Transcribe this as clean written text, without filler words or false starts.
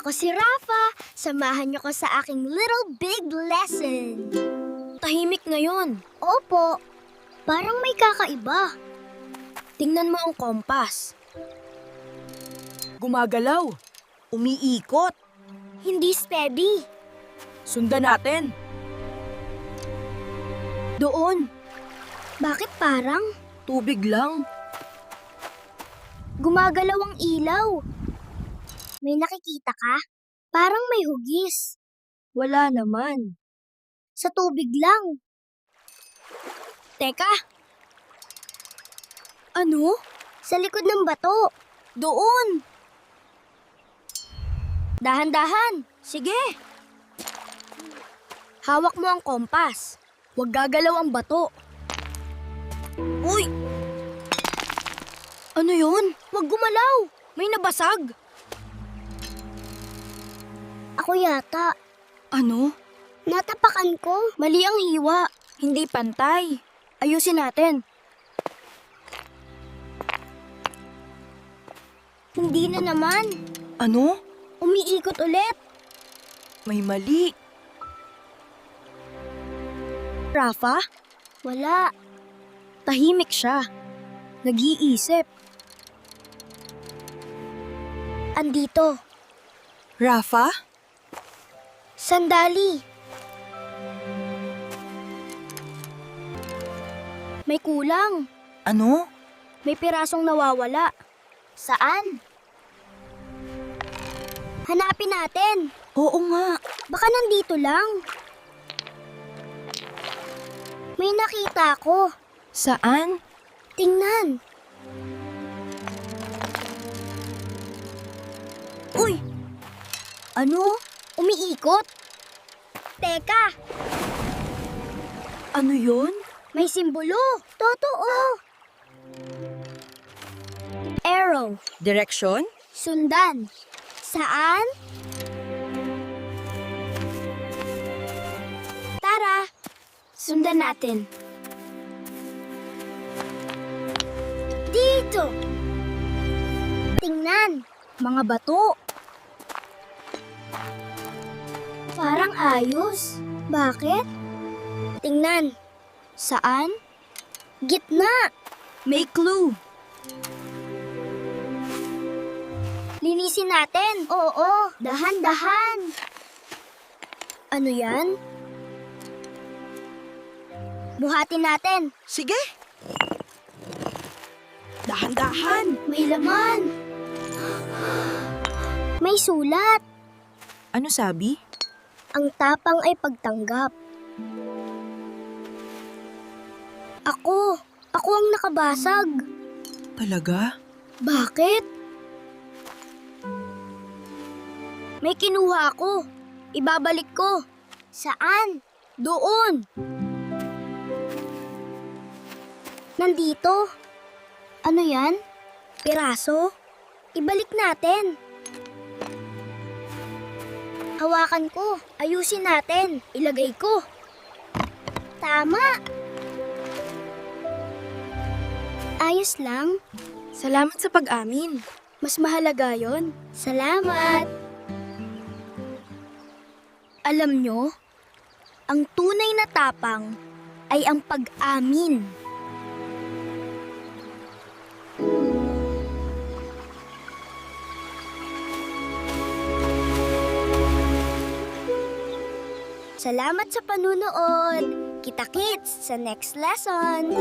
Ako si Rafa. Samahan niyo ko sa aking little big lesson. Tahimik ngayon. Opo, parang may kakaiba. Tingnan mo ang kompas. Gumagalaw. Umiikot. Hindi steady. Sundan natin. Doon. Bakit parang Tubig lang. gumagalaw ang ilaw? May nakikita ka? Parang may hugis. Wala naman. Sa tubig lang. Teka. Ano? Sa likod ng bato. Doon. Dahan-dahan. Sige. Hawak mo ang kompas. Huwag gagalaw ang bato. Uy! Ano yun? Huwag gumalaw. May nabasag. Ako yata. Ano? Natapakan ko. Mali ang hiwa. Hindi pantay. Ayusin natin. Hindi na naman. Ano? Umiikot ulit. May mali. Rafa? Wala. Tahimik siya. Nag-iisip. Andito. Rafa? Sandali. May kulang. Ano? May pirasong nawawala. Saan? Hanapin natin. Oo nga. Baka nandito lang. May nakita ko. Saan? Tingnan. Uy! Ano? Umiikot. Teka, Ano yun? may simbolo. Totoo. Arrow. Direksyon? Sundan. Saan? Tara. Sundan natin. Dito. Tingnan. Mga bato. Parang ayos. Bakit? Tingnan. Saan? Gitna. May clue. Linisin natin. Oo, dahan-dahan. Ano yan? Buhatin natin. Sige. Dahan-dahan. May laman. May sulat. Ano sabi? Ang tapang ay pagtanggap. Ako ang nakabasag. Talaga? Bakit? May kinuha ako. Ibabalik ko. Saan? Doon. Nandito. Ano yan? Piraso. Ibalik natin. Hawakan ko. Ayusin natin. Ilagay ko. Tama. Ayos lang. Salamat sa pag-amin. Mas mahalaga yon. Salamat. Alam nyo, ang tunay na tapang ay ang pag-amin. Salamat sa panunood. Kita-kits sa next lesson.